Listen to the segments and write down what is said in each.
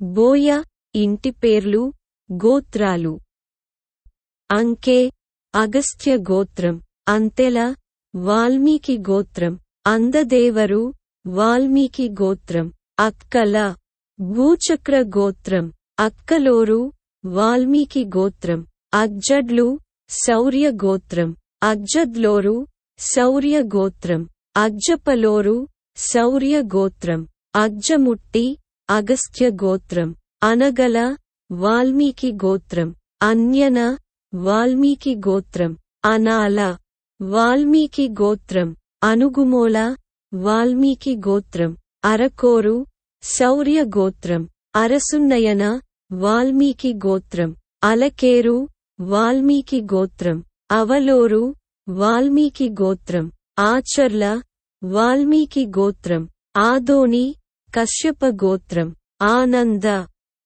బోయ ఇంటి పేర్లు, గోత్రాలు. అంకే అగస్త్య గోత్రం, అంతెల వాల్మీకి గోత్రం, అందదేవరు వాల్మీకి గోత్రం. అక్కల భూచక్ర గోత్రం, అక్కలోరు వాల్మీకి గోత్రం. అగ్జడ్లు శౌర్య గోత్రం, అగ్జద్లోరు శౌర్య గోత్రం. అగ్జపలోరు శౌర్య గోత్రం. అగ్జముట్టి అగస్త్య గోత్రం. అనగల వాల్మీకి గోత్రం. అన్యన వాల్మీకి గోత్రం. అనాల వాల్మీకి గోత్రం. అనుగుమోల వాల్మీకి గోత్రం. అరకోరు శౌర్య గోత్రం. అరసున్నయన వాల్మీకి గోత్రం. అలకేరు వాల్మీకి గోత్రం. అవలోరు వాల్మీకి గోత్రం. ఆచర్ల వాల్మీకి గోత్రం. ఆదోని కశ్యప గోత్రం. ఆనంద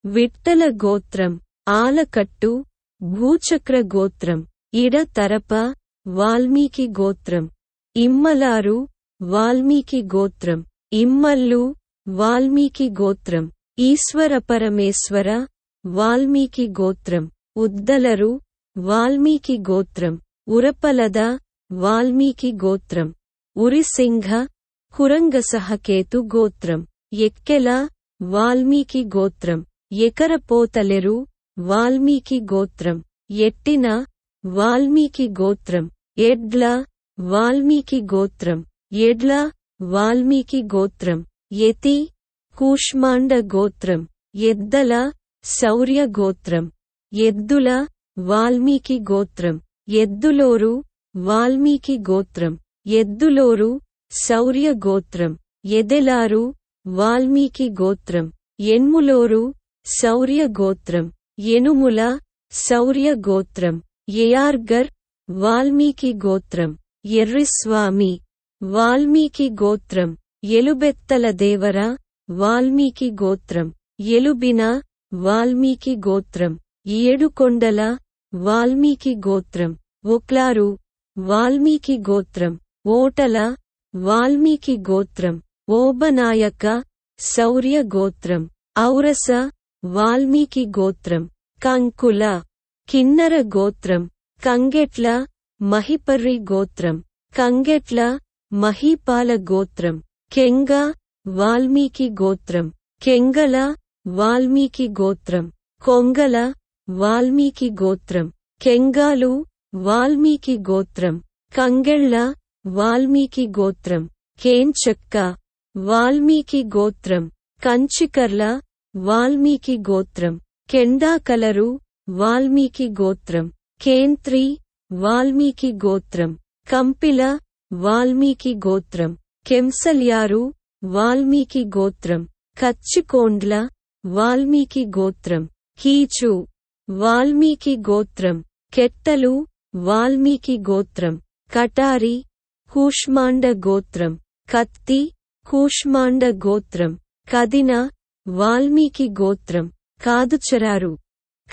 విట్టల గోత్రం. ఆలకట్టు భూచక్ర గోత్రం. ఇడతరప వాల్మీకి గోత్రం. ఇమ్మలారు వాల్మీకి గోత్రం. ఇమ్మల్లు వాల్మీకి గోత్రం. ఈశ్వర పరమేశ్వర వాల్మీకి గోత్రం. ఉద్దలరు వాల్మీకి గోత్రం. ఉరపలద వాల్మీకి గోత్రం. ఉరిసింఘ కురంగసహకేతు గోత్రం. ఎక్కెల వాల్మీకి గోత్రం. ఎకరపోతలెరు వాల్మీకి గోత్రం. ఎట్టిన వాల్మీకి గోత్రం. ఎడ్ల వాల్మీకి గోత్రం. ఎడ్ల వాల్మీకి గోత్రం. యతి కూష్మాండ గోత్రం. ఎద్దల శౌర్య గోత్రం. ఎద్దుల వాల్మీకి గోత్రం. ఎద్దులోరు వాల్మీకి గోత్రం. ఎద్దులోరు శౌర్య గోత్రం. ఎదెలారు వాల్మీకి గోత్రం. ఎన్ములోరు శౌర్య గోత్రం. ఎనుముల శౌర్య గోత్రం. ఎయార్గర్ వాల్మీకి గోత్రం. ఎర్రిస్వామి వాల్మీకి గోత్రం. ఎలుబెత్తల దేవర వాల్మీకి గోత్రం. ఎలుబిన వాల్మీకి గోత్రం. ఏడుకొండల వాల్మీకి గోత్రం. ఒక్లారు వాల్మీకి గోత్రం. ఓటల వాల్మీకి గోత్రం. ఓబనాయక శౌర్య గోత్రం. ఔరస వాల్మీకి గోత్రం. కంకుల కిన్నర గోత్రం. కంగెట్ల మహిపర్రి గోత్రం. కంగెట్ల మహీపాల గోత్రం. కెంగ వాల్మీకి గోత్రం. కెంగల వాల్మీకి గోత్రం. కొంగల వాల్మీకి గోత్రం. కెంగాలు వాల్మీకి గోత్రం. కంగెళ్ళ వాల్మీకి గోత్రం. కేంచక్క వాల్మీకి గోత్రం. కంచికర్ల వాల్మీకి గోత్రం. కెండాకలరు వాల్మీకి గోత్రం. కేంత్రి వాల్మీకి గోత్రం. కంపిల వాల్మీకి గోత్రం. కెంసల్యారు వాల్మీకి గోత్రం. కచ్చికోండ్ల వాల్మీకి గోత్రం. కీచు వాల్మీకి గోత్రం. కెట్టలు వాల్మీకి గోత్రం. కటారి కూష్మాండ గోత్రం. కత్తి కూష్మాండ గోత్రం. కదిన వాల్మీకి గోత్రం. కాదుచరారు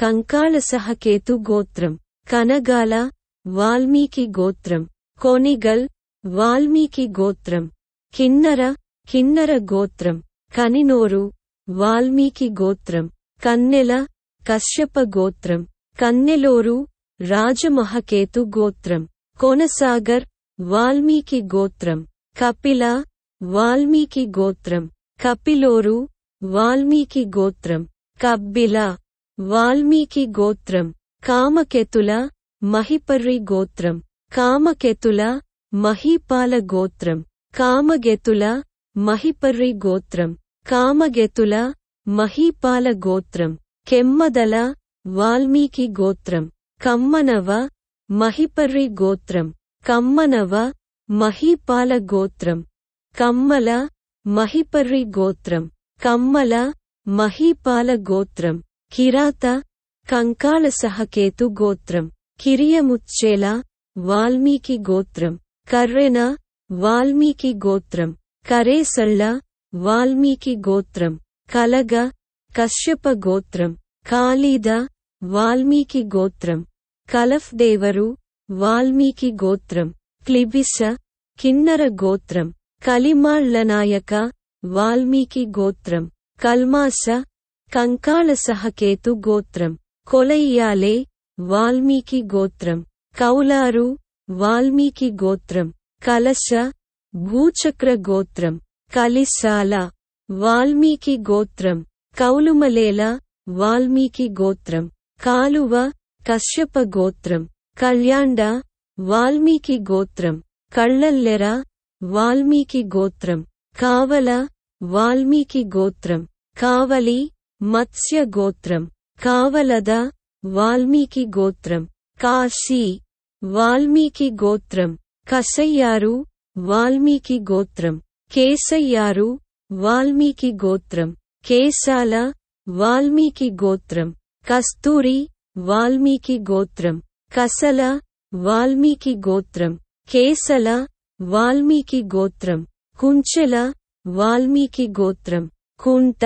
కంకాళసహకేతు గోత్రం. కనగాల వాల్మీకి గోత్రం. కొనిగల్ వాల్మీకి గోత్రం. కిన్నర కిన్నర గోత్రం. కనినోరు వాల్మీకి గోత్రం. కన్నెల కశ్యప గోత్రం. కన్నెలోరు రాజమహకేతు గోత్రం. కొనసాగర్ వాల్మీకి గోత్రం. కపిల వాల్మీకి గోత్రం. కపిలోరు వాల్మీకి గోత్రం. కబ్బిల వాల్మీకి గోత్రం. కామకెతుల మహిపర్రి గోత్రం. కామకెతుల మహీపాల గోత్రం. కామగెతుల మహిపర్రి గోత్రం. కామగెతుల మహీపాల గోత్రం. కెమ్మదల వాల్మీకి గోత్రం. కమ్మనవ మహిపర్రి గోత్రం. కమ్మనవ మహీపాల గోత్రం. కమ్మల మహిపర్రి గోత్రం. కమ్మల మహీపాల గోత్రం. కిరాత కంకాళసహకేతు గోత్రం. కిరియముచ్చేల వాల్మీకి గోత్రం. కర్రెన వాల్మీకి గోత్రం. కరేసళ్ళ వాల్మీకి గోత్రం. కలగ కశ్యప గోత్రం. కాళీద వాల్మీకి గోత్రం. కలఫ్ దేవరు వాల్మీకి గోత్రం. క్లిబిస కిన్నర గోత్రం. కలిమాళ్లనాయక వాల్మీకి గోత్రం. కల్మాస కంకాళసహకేతు గోత్రం. కొలయ్యాలే వాల్మీకి గోత్రం. కౌలారు వాల్మీకి గోత్రం. కలశ భూచక్ర గోత్రం. కలిసాల వాల్మీకి గోత్రం. కౌలుమలేల వాల్మీకి గోత్రం. కాలువ కశ్యప గోత్రం. కళ్యాండ వాల్మీకి గోత్రం. కళ్ళల్లెర వాల్మీకి గోత్రం. కావల వాల్మీకి గోత్రం. కావలి మత్స్య గోత్రం. కావలద వాల్మీకి గోత్రం. కాశీ వాల్మీకి గోత్రం. కసయ్యారు వాల్మీకి గోత్రం. కేసయ్యారు వాల్మీకి గోత్రం. కేసాల వాల్మీకి గోత్రం. కస్తూరి వాల్మీకి గోత్రం. కసల వాల్మీకి గోత్రం. కేసల వాల్మీకి గోత్రం. కుంచెల వాల్మీకి గోత్రం. కుంట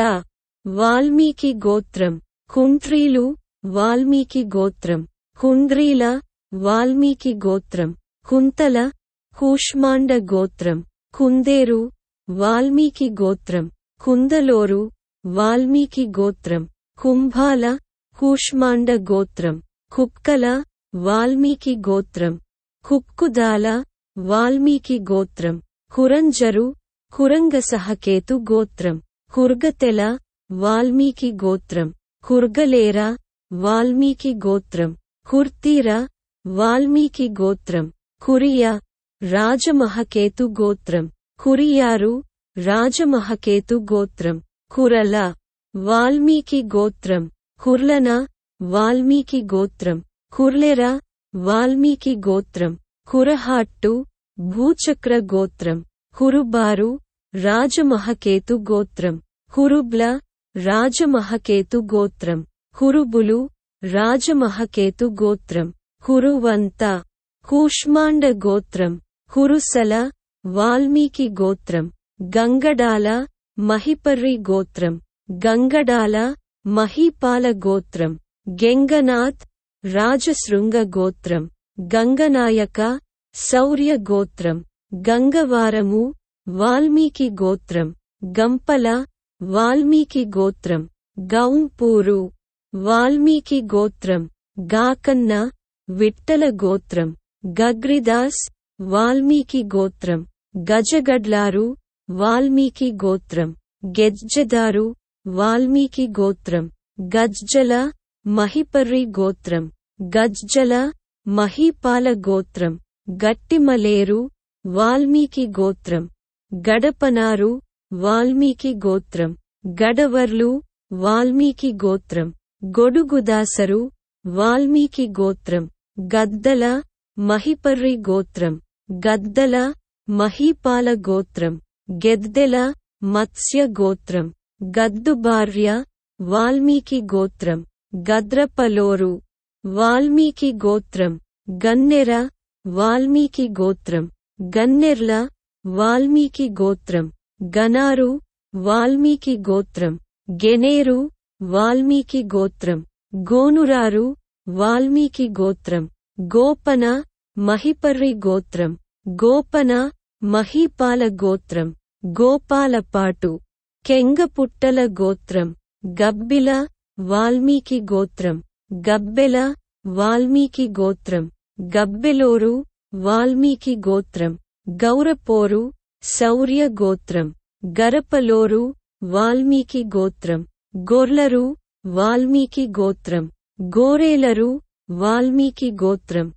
వాల్మీకి గోత్రం. కుంట్రీలు వాల్మీకి గోత్రం. కుండ్రీల వాల్మీకి గోత్రం. కుంతల కూష్మాండ గోత్రం. కుందేరు వాల్మీకి గోత్రం. కుందలోరు వాల్మీకి గోత్రం. కుంభాల కూష్మాండ గోత్రం. కుక్కల వాల్మీకి గోత్రం. కుక్కుదాల వాల్మీకి గోత్రం. కురంజరు కురంగసహకేతు గోత్రం. కుర్గతెల వాల్మీకి గోత్రం. కుర్గలేర వాల్మీకి గోత్రం. కుర్తీర వాల్మీకి గోత్రం. కురియ రాజమహకేతు గోత్రం. కురియారు రాజమహకేతు గోత్రం. కురల వాల్మీకి గోత్రం. కుర్లన వాల్మీకి గోత్రం. కుర్లెర వాల్మీకి గోత్రం. కురహాట్టు భూచక్ర గోత్రం. కురుబారు రాజమహకేతు గోత్రం. కురుబ్ల రాజమహకేతు గోత్రం. కురుబులు రాజమహకేతు గోత్రం. కురువంత కూష్మాండ గోత్రం. కురుసల వాల్మీకి గోత్రం. గంగడాల మహిపర్రి గోత్రం. గంగడాల మహీపాల గోత్రం. గెంగనాథ్ రాజశృంగ గోత్రం. గంగనాయక శౌర్య గోత్రం. గంగవారము వాల్మీకి గోత్రం. గంపల వాల్మీకి గోత్రం. గౌంపూరు వాల్మీకి గోత్రం. గాకన్న విట్టల గోత్రం. గగ్రిదాస్ వాల్మీకి గోత్రం. గజగడ్లారు వాల్మీకి గోత్రం. గెజ్జెదారు వాల్మీకి గోత్రం. గజ్జల మహిపర్రి గోత్రం. గజ్జల మహీపాల గోత్రం. గట్టిమలేరు వాల్మీకి గోత్రం. గడపనారు వాల్మీకి గోత్రం. గడవర్లు వాల్మీకి గోత్రం. గొడుగుదాసరు వాల్మీకి గోత్రం. గద్దల మహిపర్రి గోత్రం. గద్దల మహీపాల గోత్రం. గెద్దెల మత్స్య గోత్రం. గద్దుబార్య వాల్మీకి గోత్రం. గద్రపలోరు వాల్మీకి గోత్రం. గన్నెర వాల్మీకి గోత్రం. గన్నెర్ల వాల్మీకి గోత్రం. గనారు వాల్మీకి గోత్రం. గెనేరు వాల్మీకి గోత్రం. గోనురారు వాల్మీకి గోత్రం. గోపన మహిపర్రి గోత్రం. గోపన మహీపాల గోత్రం. గోపాలపాటు కెంగపుట్టల గోత్రం. గబ్బిల వాల్మీకి గోత్రం. గబ్బెల వాల్మీకి గోత్రం. గబ్బెలోరు వాల్మీకి గోత్రం. గౌరపోరు శౌర్య గోత్రం. గరపలోరు వాల్మీకి గోత్రం. గొర్లరు వాల్మీకి గోత్రం. గోరేలరు వాల్మీకి గోత్రం.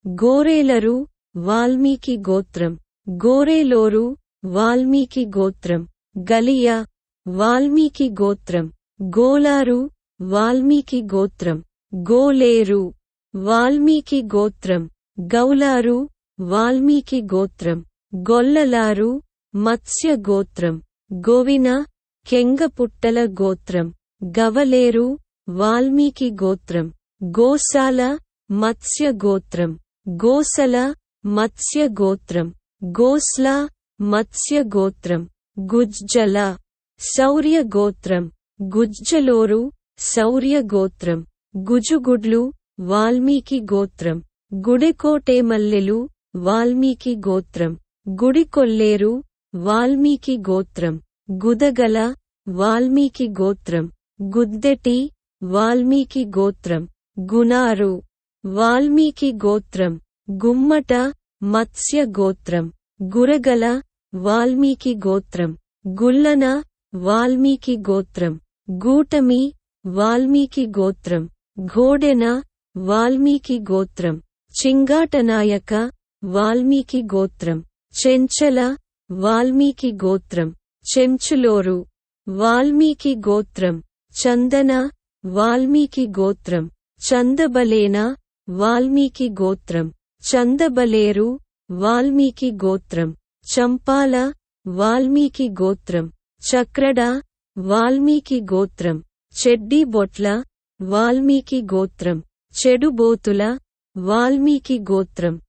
గోరేలరు వాల్మీకి గోత్రం. గోరేలోరు వాల్మీకి గోత్రం. గలియ వాల్మీకి గోత్రం. గోలారు వాల్మీకి గోత్రం. గోలేరు వాల్మీకి గోత్రం. గౌలారు వాల్మీకి గోత్రం. గొల్లలారు మత్స్య గోత్రం. గోవిన కెంగపుట్టల గోత్రం. గవలేరు వాల్మీకి గోత్రం. గోసాల మత్స్య గోత్రం. గోసల మత్స్య గోత్రం. గోస్ల మత్స్య గోత్రం. గుజ్జల శౌర్య గోత్రం. గుజ్జలోరు శౌర్య గోత్రం. గుజుగుడ్లు వాల్మీకి గోత్రం. గుడెకోటేమల్లెలు వాల్మీకి గోత్రం. గుడికొల్లేరు వాల్మీకి గోత్రం. గుదగల, వాల్మీకి గోత్రం. గుద్దెటి, వాల్మీకి గోత్రం. గునారు, వాల్మీకి గోత్రం. గుమ్మట, మత్స్య గోత్రం. గురగల, వాల్మీకి గోత్రం. గుల్లన, వాల్మీకి గోత్రం. గూటమి, వాల్మీకి గోత్రం. ఘోడెన, వాల్మీకి గోత్రం. చింగాటనాయక, వాల్మీకి గోత్రం. చెంచల, వాల్మీకి గోత్రం. చెంచులోరు, వాల్మీకి గోత్రం. చందన, వాల్మీకి గోత్రం. చందబలేన, వాల్మీకి గోత్రం. చందబలేరు, వాల్మీకి గోత్రం. చంపాల, వాల్మీకి గోత్రం. చక్రడ, వాల్మీకి గోత్రం. చెడ్డీబొట్ల, వాల్మీకి గోత్రం. చెడుబోతుల, వాల్మీకి గోత్రం.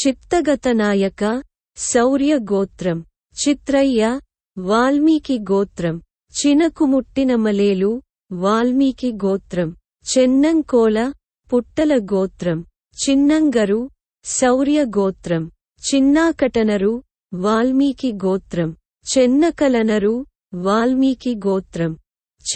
చిత్తగతనాయక, శౌర్య గోత్రం. చిత్రయ్య, వాల్మీకి గోత్రం. చినకుముట్టినమలేలు, వాల్మీకి గోత్రం. చెన్నంకోల, పుట్టల గోత్రం. చిన్నంగరు, శౌర్య గోత్రం. చిన్నాకటనరు, వాల్మీకి గోత్రం. చెన్నకలనరు, వాల్మీకి గోత్రం.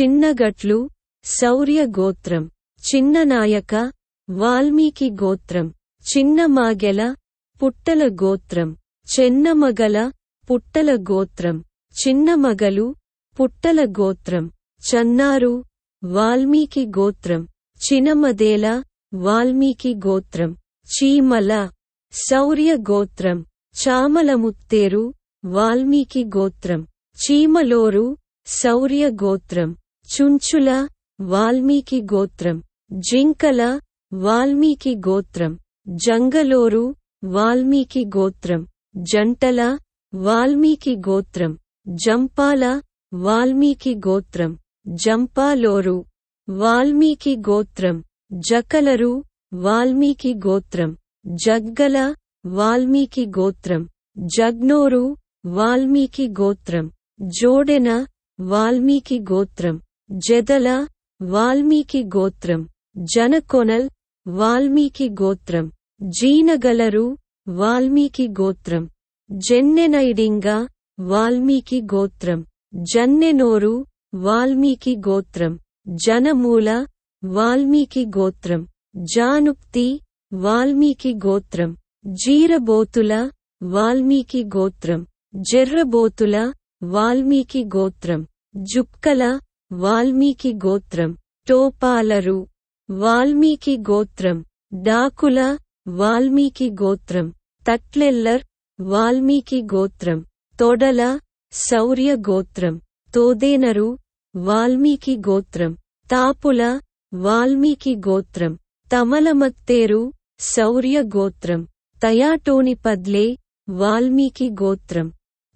చిన్నగట్లు, శౌర్య గోత్రం. చిన్ననాయక, వాల్మీకి గోత్రం. చిన్నమాగెల, పుట్టల గోత్రం. చెన్నమగల, పుట్టల గోత్రం. చిన్నమగలు, పుట్టల గోత్రం. చన్నారు, వాల్మీకి గోత్రం. చినమదేల, వాల్మీకి గోత్రం. చీమల, శౌర్య గోత్రం. చామలముత్తేరు, వాల్మీకి గోత్రం. చీమలోరు, శౌర్య గోత్రం. చుంచుల, వాల్మీకి గోత్రం. జింకల, వాల్మీకి గోత్రం. జంగలోరు, వాల్మీకి గోత్రం. జంటల, వాల్మీకి గోత్రం. జంపాల, వాల్మీకి గోత్రం. జంపాలోరు, వాల్మీకి గోత్రం. జకలరు, వాల్మీకి గోత్రం. జగ్గల, వాల్మీకి గోత్రం. జగ్నోరు, వాల్మీకి గోత్రం. జోడెన, వాల్మీకి గోత్రం. జెదల, వాల్మీకి గోత్రం. జనకొనల్, వాల్మీకి గోత్రం. జీనగలరు, వాల్మీకి గోత్రం. జెన్నెనైడింగ, వాల్మీకి గోత్రం. జన్నెనోరు, వాల్మీకి గోత్రం. జనమూల, వాల్మీకి గోత్రం. జానుప్తి, వాల్మీకి గోత్రం. జీరబోతుల, వాల్మీకి గోత్రం. జెర్రబోతుల, వాల్మీకి గోత్రం. జుక్కల, వాల్మీకి గోత్రం. టోపాలరు, వాల్మీకి గోత్రం. డాకుల, వాల్మీకి గోత్రం. తట్లెల్లర్, వాల్మీకి గోత్రం. తొడల, శౌర్య గోత్రం. తోదేనరు, వాల్మీకి గోత్రం. తాపుల, వాల్మీకి గోత్రం. తమలమత్తేరు, శౌర్య గోత్రం. తయాటోనిపద్లే, వాల్మీకి గోత్రం.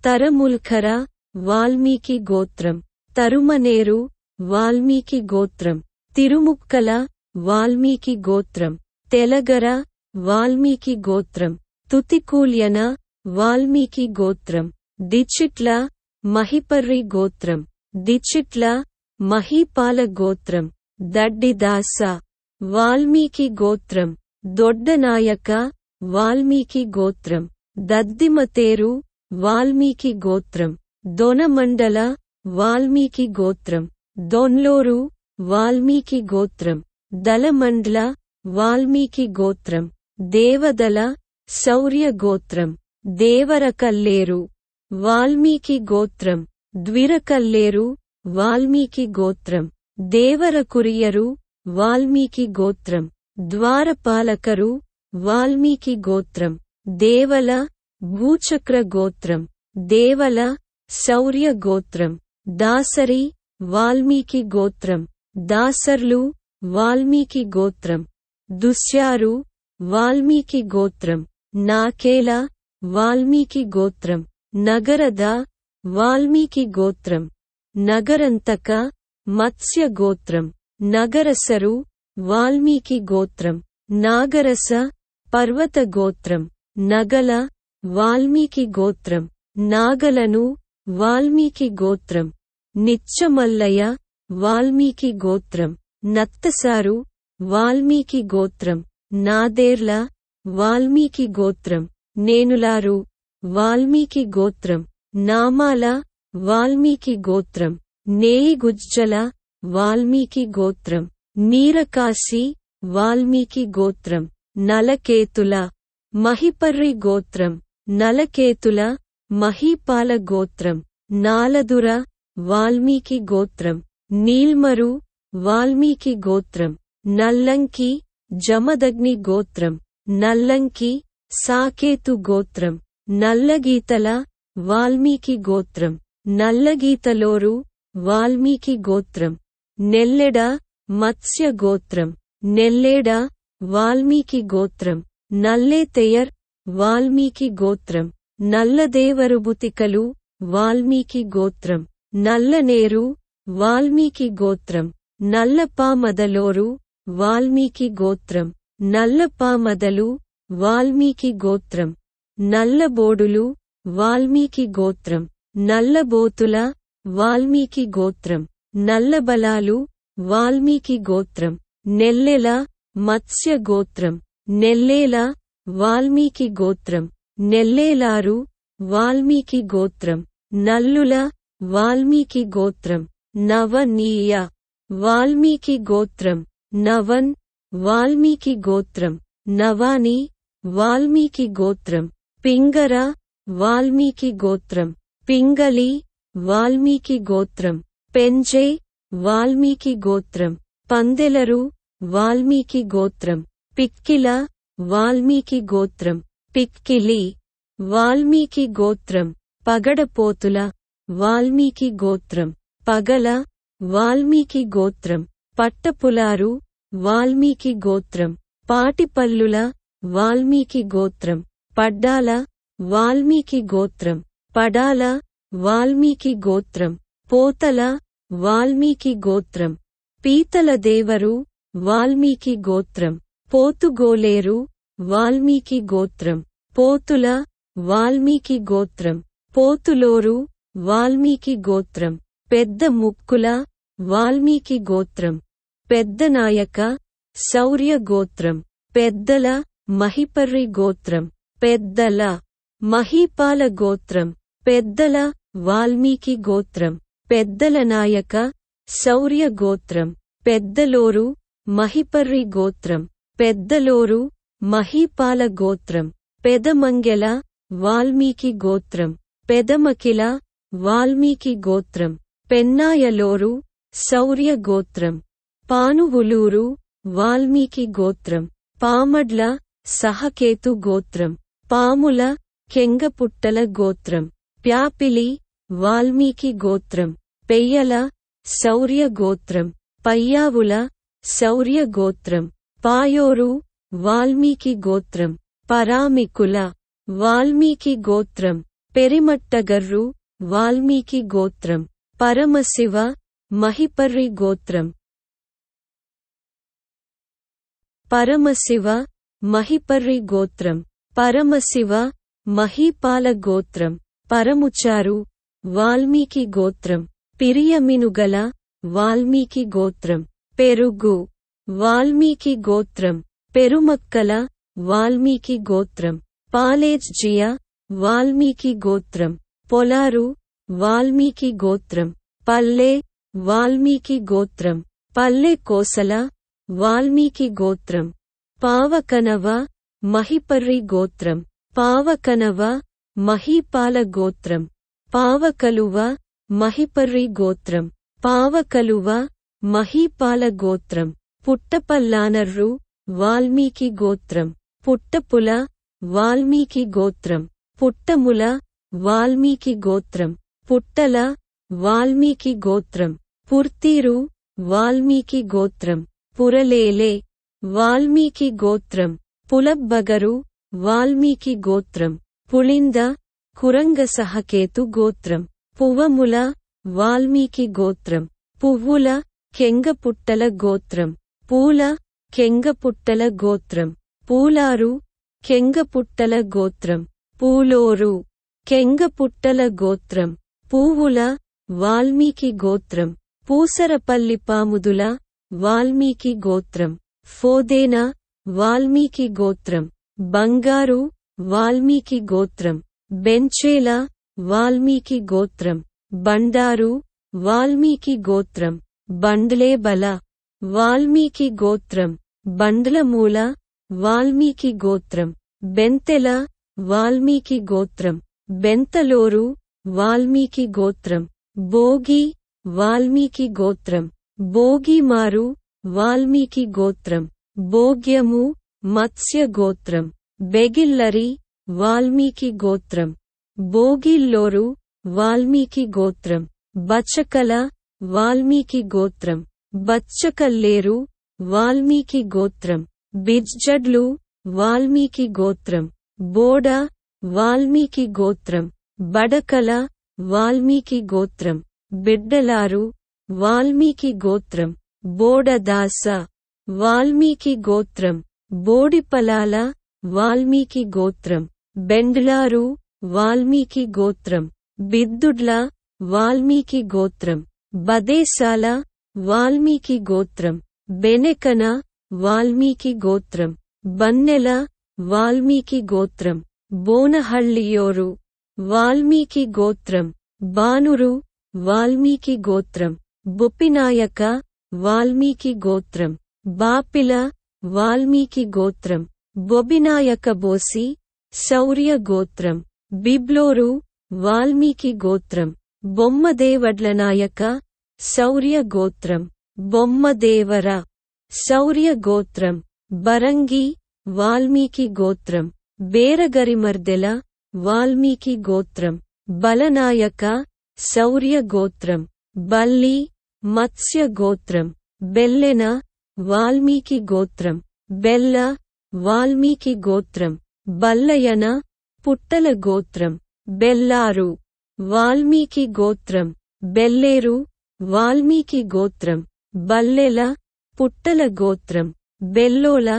తరముల్ఖర, వాల్మీకి గోత్రం. తరుమనేరు, వాల్మీకి గోత్రం. తిరుముక్కల, వాల్మీకి గోత్రం. తెలగర, వాల్మీకి గోత్రం. తుతికూల్యన, వాల్మీకి గోత్రం. దిచిట్ల, మహిపర్రి గోత్రం. దిచిట్ల, మహీపాల గోత్రం. దడ్డిదాస, వాల్మీకి గోత్రం. దొడ్డనాయక, వాల్మీకి గోత్రం. దద్దిమతేరు, వాల్మీకి గోత్రం. దొనమండల, వాల్మీకి గోత్రం. దొన్లోరు, వాల్మీకి గోత్రం. దలమండ్ల, వాల్మీకి గోత్రం. దేవదల, శౌర్య గోత్రం. దేవరకల్లేరు, వాల్మీకి గోత్రం. ద్విరకల్లేరు, వాల్మీకి గోత్రం. దేవరకురియరు, వాల్మీకి గోత్రం. ద్వారపాలకరు, వాల్మీకి గోత్రం. దేవల, భూచక్ర గోత్రం. దేవల, శౌర్య గోత్రం. దాసరి, వాల్మీకి గోత్రం. దాసర్లు, వాల్మీకి గోత్రం. దుశ్యారు, వాల్మీకి గోత్రం. నాకేల, వాల్మీకి గోత్రం. నగరద, వాల్మీకి గోత్రం. నగరంతక, మత్స్య గోత్రం. నగరసరు, వాల్మీకి గోత్రం. నాగరస, పర్వత గోత్రం. నగల, వాల్మీకి గోత్రం. నాగలను, వాల్మీకి గోత్రం. నిచ్చమల్లయ, వాల్మీకి గోత్రం. నత్తసారు, వాల్మీకి గోత్రం. నాదేర్ల, వాల్మీకి గోత్రం. నేనులారు, వాల్మీకి గోత్రం. నామాల, వాల్మీకి గోత్రం. నేయిగుజ్జల, వాల్మీకి గోత్రం. నీరకాసి, వాల్మీకి గోత్రం. నలకేతుల, మహిపర్రి గోత్రం. నలకేతుల, మహీపాల గోత్రం. నాలదుర, వాల్మీకి గోత్రం. నీల్మరు, వాల్మీకి గోత్రం. నల్లంకి, జమదగ్ని గోత్రం. నల్లంకి, సాకేతు గోత్రం. నల్లగీతల, వాల్మీకి గోత్రం. నల్లగీతలోరు, వాల్మీకి గోత్రం. నెల్లెడ, మత్స్య గోత్రం. నెల్లేడ, వాల్మీకి గోత్రం. నల్లేతెయర్, వాల్మీకి గోత్రం. నల్లదేవరుబుతికలు, వాల్మీకి గోత్రం. నల్లనేరు, వాల్మీకి గోత్రం. నల్లపామదలోరు, వాల్మీకి గోత్రం. నల్లపామదలు, వాల్మీకి గోత్రం. నల్లబోడులు, వాల్మీకి గోత్రం. నల్లబోతుల, వాల్మీకి గోత్రం. నల్లబలాలు, వాల్మీకి గోత్రం. నెల్లెల, మత్స్య గోత్రం. నెల్లేల, వాల్మీకి గోత్రం. నెల్లేలారు, వాల్మీకి గోత్రం. నల్లుల, వాల్మీకి గోత్రం. నవనీయ, వాల్మీకి గోత్రం. నవన్, వాల్మీకి గోత్రం. నవాని, వాల్మీకి గోత్రం. పింగర, వాల్మీకి గోత్రం. పింగళి, వాల్మీకి గోత్రం. పెంజే, వాల్మీకి గోత్రం. పందెలరు, వాల్మీకి గోత్రం. పిక్కిల, వాల్మీకి గోత్రం. పిక్కిలి, వాల్మీకి గోత్రం. పగడపోతుల, వాల్మీకి గోత్రం. పగల, వాల్మీకి గోత్రం. పట్టపులారు, వాల్మీకి గోత్రం. పాటిపల్లుల, వాల్మీకి గోత్రం. పడ్డాల, వాల్మీకి గోత్రం. పడాల, వాల్మీకి గోత్రం. పోతల, వాల్మీకి గోత్రం. పీతల దేవరు, వాల్మీకి గోత్రం. పోతుగోలేరు, వాల్మీకి గోత్రం. పోతుల, వాల్మీకి గోత్రం. పోతులోరు, వాల్మీకి గోత్రం. పెద్ద ముక్కుల, వాల్మీకి గోత్రం. పెద్దనాయక, శౌర్య గోత్రం. పెద్దల, మహిపర్రి గోత్రం. పెద్దల, మహీపాల గోత్రం. పెద్దల, వాల్మీకి గోత్రం. పెద్దల నాయక, శౌర్య గోత్రం. పెద్దలోరు, మహిపర్రి గోత్రం. పెద్దలోరు, మహీపాల గోత్రం. పెదమంగెల, వాల్మీకి గోత్రం. పెదమకిల, వాల్మీకి గోత్రం. పెన్నాయలోరు, శౌర్య గోత్రం. పానువులూరు, వాల్మీకి గోత్రం. పామడ్ల, సహకేతు గోత్రం. పాముల, కెంగపుట్టల గోత్రం. ప్యాపిలి, వాల్మీకి గోత్రం. పెయ్యల, శౌర్య గోత్రం. పయ్యావుల, శౌర్య గోత్రం. పాయోరు, వాల్మీకి గోత్రం. పరామికుల, వాల్మీకి గోత్రం. పెరిమట్టగర్రు, వాల్మీకి గోత్రం. పరమశివ, మహిపర్రి గోత్రం. పరమశివ, మహిపర్రి గోత్రం. పరమశివ, మహీపాల గోత్రం. పరముచారు, వాల్మీకి గోత్రం. పిరియమినుగల, వాల్మీకి గోత్రం. పెరుగు, వాల్మీకి గోత్రం. పెరుమక్కల, వాల్మీకి గోత్రం. పాలేజ్జియ, వాల్మీకి గోత్రం. పొలారు, వాల్మీకి గోత్రం. పల్లె, వాల్మీకి గోత్రం. పల్లె కోసల, వాల్మీకి గోత్రం. పావకనవ, మహిపర్రి గోత్రం. పావకనవ, మహీపాల గోత్రం. పావకలువ, మహిపర్రి గోత్రం. పావకలువ, మహీపాల గోత్రం. పుట్టపల్లానర్రు, వాల్మీకి గోత్రం. పుట్టపుల, వాల్మీకి గోత్రం. పుట్టముల, వాల్మీకి గోత్రం. పుట్టల, వాల్మీకి గోత్రం. పుర్తీరు, వాల్మీకి గోత్రం. పురలేలే, వాల్మీకి గోత్రం. పులబ్బగరు, వాల్మీకి గోత్రం. పుళింద, కురంగ సహకేతు గోత్రం. పువ్వముల, వాల్మీకి గోత్రం. పువ్వుల, కెంగపుట్టల గోత్రం. పూల, కెంగపుట్టల గోత్రం. పూలారు, కెంగపుట్టల గోత్రం. పూలోరు, కెంగపుట్టల గోత్రం. పూవుల, వాల్మీకి గోత్రం. పూసరపల్లి పాముదుల, వాల్మీకి గోత్రం. ఫోదేన, వాల్మీకి గోత్రం. బంగారు, వాల్మీకి గోత్రం. బెంచేల, వాల్మీకి గోత్రం. బండారు వాల్మీకి గోత్రం బండ్లేబల వాల్మీకి గోత్రం బండ్లమూల వాల్మీకి గోత్రం బెంతెల వాల్మీకి గోత్రం బెంతలోరు వాల్మీకి గోత్రం భోగి వాల్మీకి గోత్రం భోగిమారు వాల్మీకి గోత్రం భోగ్యము మత్స్య గోత్రం బెగిల్లరి వాల్మీకి గోత్రం భోగిల్లోరు వాల్మీకి గోత్రం బచ్చకల వాల్మీకి గోత్రం బచ్చకల్లేరు వాల్మీకి గోత్రం బిజ్జడ్లు వాల్మీకి గోత్రం బోడ వాల్మీకి గోత్రం బడకల వాల్మీకి గోత్రం బిడ్డలారు వాల్మీకి గోత్రం బోడదాస వాల్మీకి గోత్రం బోడిపలాల వాల్మీకి గోత్రం బెండ్లారు వాల్మీకి గోత్రం బిద్దుడ్ల వాల్మీకి గోత్రం బదేశాల వాల్మీకి గోత్రం బెనెకన వాల్మీకి గోత్రం బన్నెల వాల్మీకి గోత్రం బోనహళ్ళియోరు వాల్మీకి గోత్రం బానురు వాల్మీకి గోత్రం బొప్పినాయక వాల్మీకి గోత్రం బాపిల వాల్మీకి గోత్రం బొబినాయక బోసి శౌర్య గోత్రం బిబ్లోరు వాల్మీకి గోత్రం బొమ్మదేవడ్ల నాయక శౌర్య గోత్రం బొమ్మదేవర శౌర్య గోత్రం బరంగి వాల్మీకి గోత్రం బేరగరిమర్దెల వాల్మీకి గోత్రం బలనాయక శౌర్య గోత్రం బల్లి మత్స్య గోత్రం బెల్లెన వాల్మీకి గోత్రం బెల్ల వాల్మీకి గోత్రం బల్లయన పుట్టల గోత్రం బెల్లారు వాల్మీకి గోత్రం బెల్లేరు వాల్మీకి గోత్రం బల్లెల పుట్టల గోత్రం బెల్లోల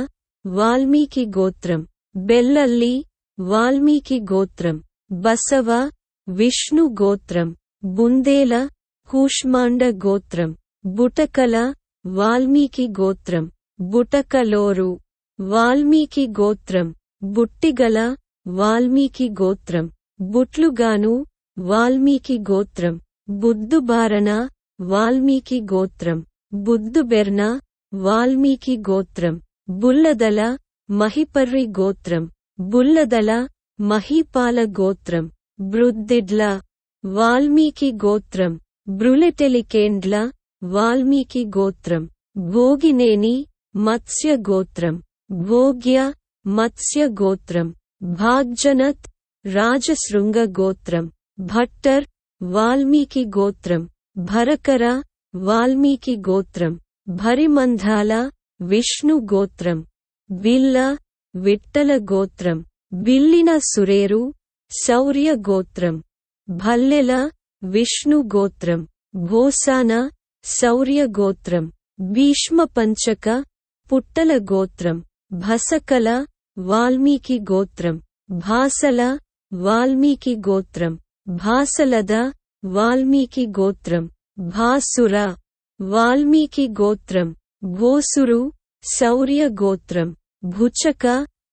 వాల్మీకి గోత్రం బెల్లల్లి వాల్మీకి గోత్రం బసవ విష్ణు గోత్రం బుందేల కూష్మాండ గోత్రం బుటకల వాల్మీకి గోత్రం బుటకలోరు వాల్మీకి గోత్రం బుట్టిగల వాల్మీకి గోత్రం బుట్లుగాను వాల్మీకి గోత్రం బుద్దుబారన వాల్మీకి గోత్రం బుద్దుబెర్న వాల్మీకి గోత్రం బుల్లదల మహిపర్రి గోత్రం బుల్లదల మహీపాల గోత్రం బృద్దిడ్ల వాల్మీకి గోత్రం బ్రులెటెలికేండ్ల వాల్మీకి గోత్రం భోగినేని మత్స్య గోత్రం భోగ్య మత్స్య గోత్రం భాగ్జనత్ రాజశృంగ గోత్రం భట్టర్ వాల్మీకి గోత్రం భరకర వాల్మీకి గోత్రం భరిమంధాల విష్ణు గోత్రం బిల్ల విట్టల గోత్రం బిల్లిన సురేరు శౌర్య గోత్రం భల్లెల విష్ణు గోత్రం భోసాన శౌర్య గోత్రం భీష్మ పంచక పుట్టల గోత్రం భసకల వాల్మీకి గోత్రం భాసల వాల్మీకి గోత్రం భాసలద వాల్మీకి గోత్రం భాసుర వాల్మీకి గోత్రం భోసురు శౌర్య గోత్రం భుచక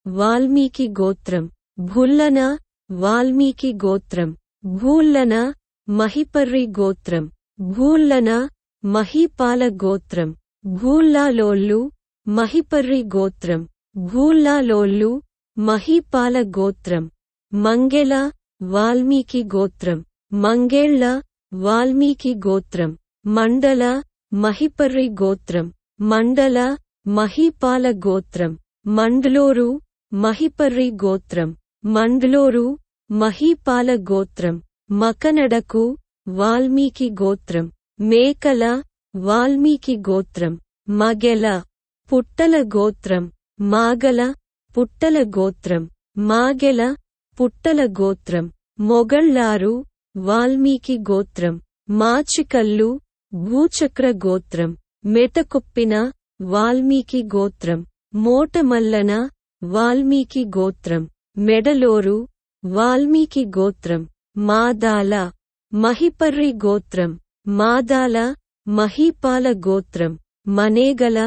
వాల్మీకి గోత్రం భుల్లన వాల్మీకి గోత్రం భూల్లన మహిపర్రి గోత్రం భూల్లన మహీపాల గోత్రం భూల్లాలోళ్ళు మహిపర్రి గోత్రం భూల్లాలోళ్ళు మహీపాల గోత్రం మంగెల వాల్మీకి గోత్రం మంగేళ్ల వాల్మీకి గోత్రం మండల మహిపర్రి గోత్రం మండల మహీపాల గోత్రం మండ్లోరు మహిపర్రి గోత్రం మండ్లోరు మహీపాల గోత్రం మకనడకు వాల్మీకి గోత్రం మేకల వాల్మీకి గోత్రం మగెల పుట్టల గోత్రం మాగల పుట్టల గోత్రం మాగెల పుట్టల గోత్రం మొగళ్ళారు వాల్మీకి గోత్రం మాచికల్లు భూచక్ర గోత్రం మెటకొప్పిన వాల్మీకి గోత్రం మోటమల్లన వాల్మీకి గోత్రం మెడలోరు వాల్మీకి గోత్రం మాదాల మహిపర్రి గోత్రం మాదాల మహీపాల గోత్రం మనేగల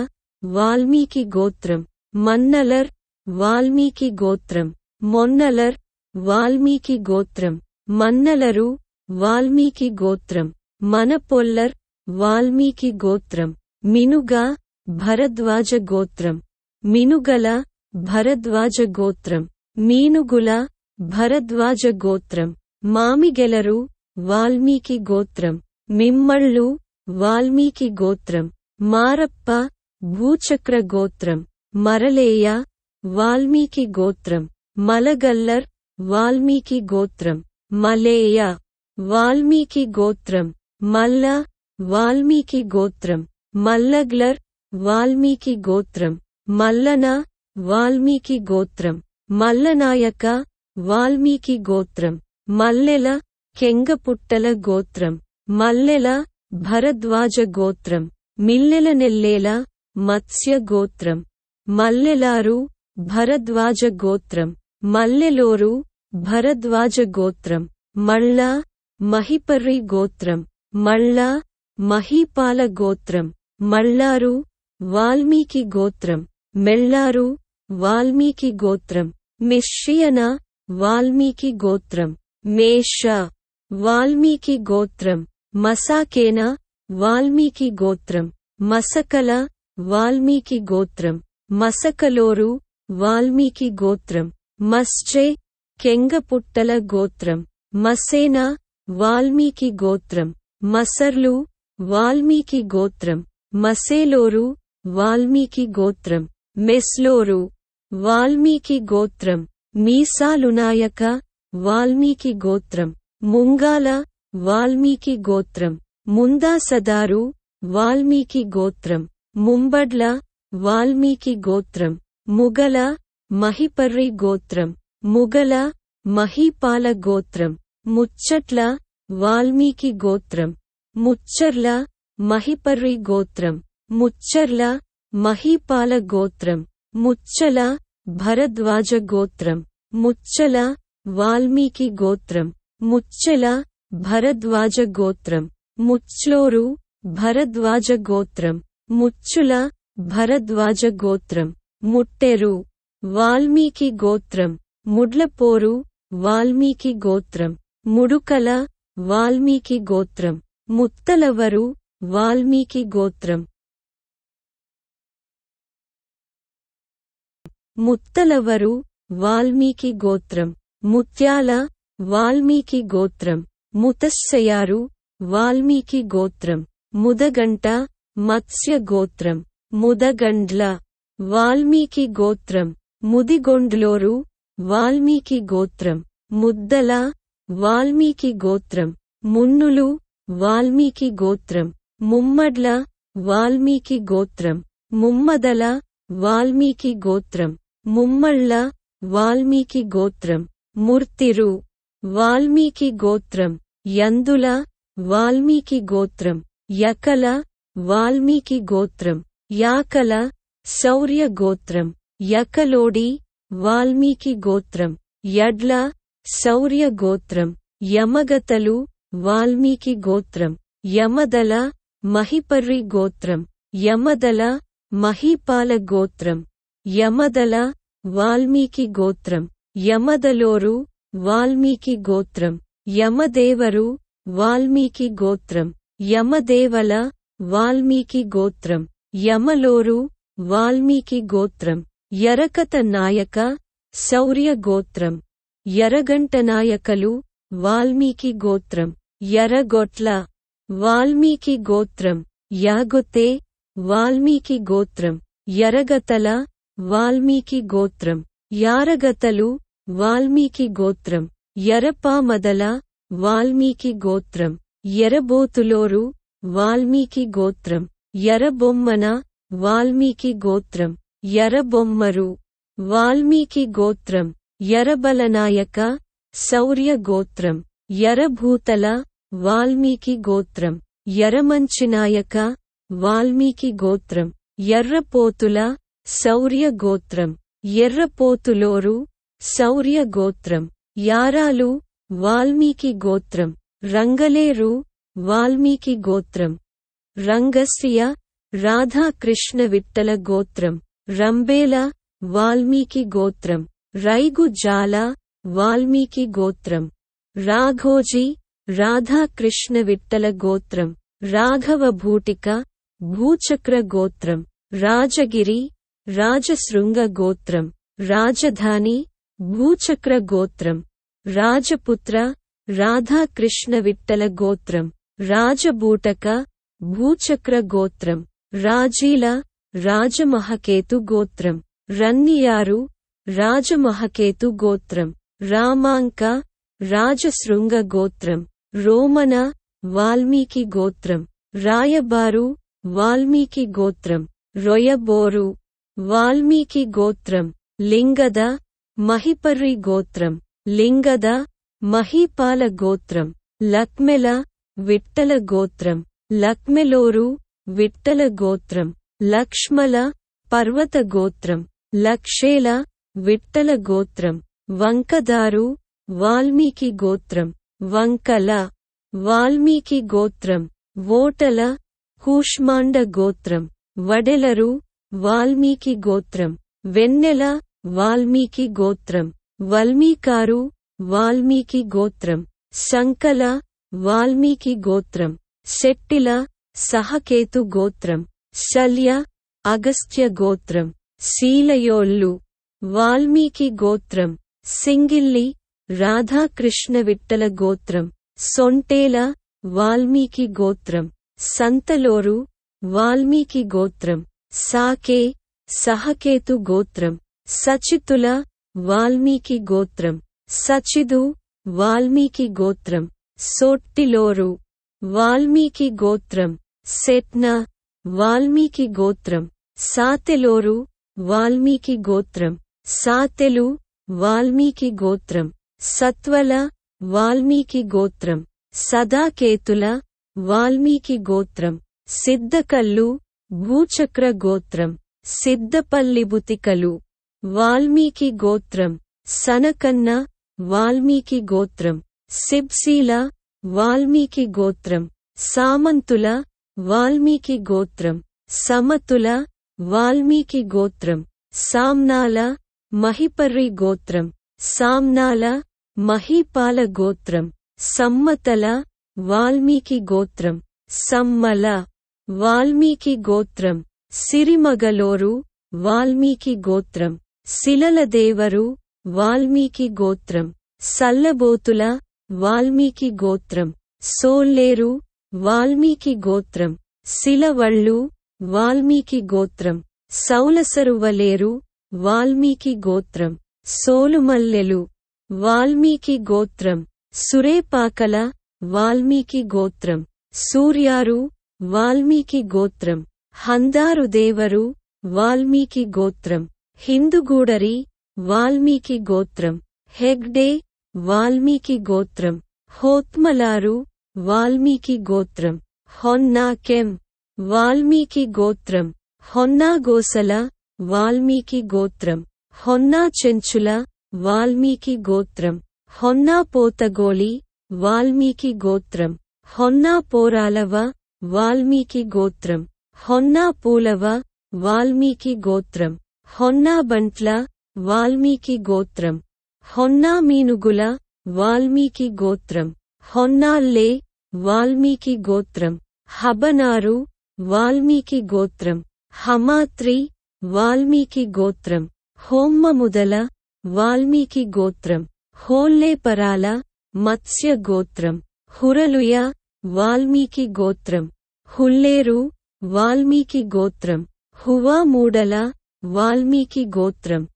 వాల్మీకి గోత్రం మన్నలర్ వాల్మీకి గోత్రం మొన్నలర్ వాల్మీకి గోత్రం మన్నలరు వాల్మీకి గోత్రం. మనపొల్లర్ వాల్మీకి గోత్రం. మినుగ భరద్వాజ గోత్రం. మినుగల భరద్వాజ గోత్రం. మీనుగుల భరద్వాజ గోత్రం. మామిగెలరు వాల్మీకి గోత్రం. మిమ్మళ్ళు వాల్మీకి గోత్రం. మారప్ప భూచక్ర గోత్రం. మరలేయ వాల్మీకి గోత్రం. మలగల్లర్ వాల్మీకి గోత్రం. మలేయ వాల్మీకి గోత్రం. మల్ల వాల్మీకి గోత్రం. మల్లగ్లర్ వాల్మీకి గోత్రం. మల్లన వాల్మీకి గోత్రం. మల్లనాయక వాల్మీకి గోత్రం. మల్లెల కెంగపుట్టల గోత్రం. మల్లెల భరద్వాజ గోత్రం. మిల్లెల నెల్లేల మత్స్య గోత్రం. మల్లెలారు భరద్వాజ గోత్రం. మల్లెలోరు భరద్వాజ గోత్రం. మళ్ళ మహిపర్రి గోత్రం. మళ్ళ మహీపాల గోత్రం. మళ్ళారు వాల్మీకి గోత్రం. మెళ్ళారు వాల్మీకి గోత్రం. మిష్యన వాల్మీకి గోత్రం. మేష వాల్మీకి గోత్రం. మసాకేన వాల్మీకి గోత్రం. మసకల వాల్మీకి గోత్రం. మసకలోరు వాల్మీకి గోత్రం. మస్చే కెంగపుట్టల గోత్రం. మసేన వాల్మీకి గోత్రం. మసర్లు వాల్మీకి గోత్రం. మసేలోరు వాల్మీకి గోత్రం. మెస్లోరు వాల్మీకి గోత్రం. మీసాలునాయక వాల్మీకి గోత్రం. ముంగాల వాల్మీకి గోత్రం. ముందాసదారు వాల్మీకి గోత్రం. ముంబడ్ల వాల్మీకి గోత్రం. ముగల మహిపర్రి గోత్రం. ముగల మహీపాల గోత్రం. ముచ్చట్ల వాల్మీకి గోత్రం. ముచ్చర్ల మహిపర్రి గోత్రం. ముచ్చర్ల మహీపాల గోత్రం. ముచ్చల భరద్వాజ గోత్రం. ముచ్చల వాల్మీకి గోత్రం. ముచ్చెల భరద్వాజ గోత్రం. ముచ్లోరు భరద్వాజ గోత్రం. ముచ్చుల భరద్వాజ గోత్రం. ముట్టెరు వాల్మీకి గోత్రం. ముడ్లపోరు వాల్మీకి గోత్రం. ముడుకల వాల్మీకి గోత్రం. ముత్తలవరు వాల్మీకి గోత్రం. ముత్తలవరు వాల్మీకి గోత్రం. ముత్యాల వాల్మీకి గోత్రం. ముతస్సయారు వాల్మీకి గోత్రం. ముదగంట మత్స్య గోత్రం. ముదగండ్ల వాల్మీకి గోత్రం. ముదిగొండ్లోరు వాల్మీకి గోత్రం. ముద్దల వాల్మీకి గోత్రం. మున్నులు వాల్మీకి గోత్రం. ముమ్మడ్ల వాల్మీకి గోత్రం. ముమ్మదల వాల్మీకి గోత్రం. ముమ్మళ్ళ వాల్మీకి గోత్రం. మూర్తిరు వాల్మీకి గోత్రం. యందుల వాల్మీకి గోత్రం. యకల వాల్మీకి గోత్రం. యాకల శౌర్య గోత్రం. యకలోడి వాల్మీకి గోత్రం. యడ్ల శౌర్య గోత్రం. యమగతలు వాల్మీకి గోత్రం. యమదల మహిపర్రి గోత్రం. యమదల మహీపాల గోత్రం. యమదల వాల్మీకి గోత్రం. యమదలోరు వాల్మీకి గోత్రం. యమదేవరు వాల్మీకి గోత్రం. యమదేవల వాల్మీకి గోత్రం. యమలోరు వాల్మీకి గోత్రం. యరకత నాయక శౌర్య గోత్రం. యరగంట నాయకలు వాల్మీకి గోత్రం. యరగొట్ల వాల్మీకి గోత్రం. యాగొతే వాల్మీకి గోత్రం. యరగతల వాల్మీకి గోత్రం. యారగతలు వాల్మీకి గోత్రం. యరపామదల వాల్మీకి గోత్రం. యరబోతులోరు వాల్మీకి గోత్రం. యరబొమ్మన వాల్మీకి గోత్రం. యరబొమ్మరు వాల్మీకి గోత్రం. యరబలనాయక శౌర్య గోత్రం. యరభూతల వాల్మీకి గోత్రం. యరమంచినాయక వాల్మీకి గోత్రం. యర్రపోతుల శౌర్య గోత్రం. ఎర్రపోతులోరు శౌర్య గోత్రం. యారాలు వాల్మీకి గోత్రం. రంగలేరు వాల్మీకి గోత్రం. రంగస్య రాధాకృష్ణ విట్టల గోత్రం. రంబేల వాల్మీకి గోత్రం. రైగు జాల వాల్మీకి గోత్రం. రాఘోజీ రాధాకృష్ణ విఠల గోత్రం. రాఘవ భూటిక భూచక్ర గోత్రం. రాజగిరి రాజశృంగ గోత్రం. రాజధాని భూచక్ర గోత్రం. రాజపుత్ర రాధాకృష్ణ విఠల గోత్రం. రాజబూటక భూచక్ర గోత్రం. రాజీల రాజమహకేతు గోత్రం. రన్నియారు రాజమహకేతు గోత్రం. రామాంక రాజశృంగ గోత్రం. రోమన వాల్మీకి గోత్రం. రాయబారు వాల్మీకి గోత్రం. రొయబోరు వాల్మీకి గోత్రం. లింగద మహిపర్రి గోత్రం. లింగద మహీపాల గోత్రం. లక్మెల విఠల గోత్రం. లక్మెలోరు విఠల గోత్రం. లక్ష్మల పర్వత గోత్రం. లక్షేల విఠల గోత్రం. వంకదారు వాల్మీకి గోత్రం. వంకల వాల్మీకి గోత్రం. వోటల కూష్మాండ గోత్రం. వడెలరు వాల్మీకి గోత్రం. వెన్నెల వాల్మీకి గోత్రం. వల్మీకారు వాల్మీకి గోత్రం. శంకల వాల్మీకి గోత్రం. శెట్టిల సహకేతు గోత్రం. శల్య అగస్త్య గోత్రం. శీలయోళ్ళు వాల్మీకి గోత్రం. సింగిల్లి రాధాకృష్ణ విఠల గోత్రం. సొంటేల వాల్మీకి గోత్రం. సంతలోరు వాల్మీకి గోత్రం. సాకే సహకేతు గోత్రం. సచితుల వాల్మీకి గోత్రం. సచిదు వాల్మీకి గోత్రం. సొట్టిలోరు వాల్మీకి గోత్రం. సెట్న వాల్మీకి గోత్రం. సాతెలోరు వాల్మీకి గోత్రం. సాతెలు వాల్మీకి గోత్రం. సత్వల వాల్మీకి గోత్రం. సదాకేతుల వాల్మీకి గోత్రం. సిద్ధకల్లు భూచక్ర గోత్రం. సిద్ధపల్లిబుతికలు వాల్మీకి గోత్రం. సనకన్న వాల్మీకి గోత్రం. సిబ్సీల వాల్మీకి గోత్రం. సామంతుల వాల్మీకి గోత్రం. సమతుల వాల్మీకి గోత్రం. సామ్నాల మహిపర్రి గోత్రం. సామ్నాల మహీపాల గోత్రం. సమ్మతల వాల్మీకి గోత్రం. సమ్మల వాల్మీకి గోత్రం. సిరిమగలోరు వాల్మీకి గోత్రం. శిలలదేవరు వాల్మీకి గోత్రం. సల్లబోతుల వాల్మీకి గోత్రం. సోల్లేరు వాల్మీకి గోత్రం. శిలవళ్ళు వాల్మీకి గోత్రం. సౌలసరువలేరు వాల్మీకి గోత్రం. సోలుమల్లెలు వాల్మీకి గోత్రం. సురేపాకల వాల్మీకి గోత్రం. సూర్యారు వాల్మీకి గోత్రం. హందారుదేవరు వాల్మీకి గోత్రం. హిందుగూడరి వాల్మీకి గోత్రం. హెగ్డే వాల్మీకి గోత్రం. హోత్మలారు వాల్మీకి గోత్రం. హొన్నాకెం వాల్మీకి గోత్రం. హొన్నాగోసల వాల్మీకి గోత్రం. హొన్నా చెంచుల వాల్మీకి గోత్రం. హొన్నా పోతగోళి వాల్మీకి గోత్రం. హొన్నా పోరాలవ వాల్మీకి గోత్రం. హొన్నా పూలవ వాల్మీకి గోత్రం. హొన్నా బంట్ల వాల్మీకి గోత్రం. హొన్నా మీనుగుల వాల్మీకి గోత్రం. హొన్నాల్లే వాల్మీకి గోత్రం. హబనారు వాల్మీకి గోత్రం. హమాత్రి వాల్మీకి గోత్రం. హోమ్మముదల వాల్మీకి గోత్రం. హోల్లేపరాల మత్స్య గోత్రం. హురలుయ వాల్మీకి గోత్రం. హుల్లేరు వాల్మీకి గోత్రం. హువామూడల వాల్మీకి గోత్రం.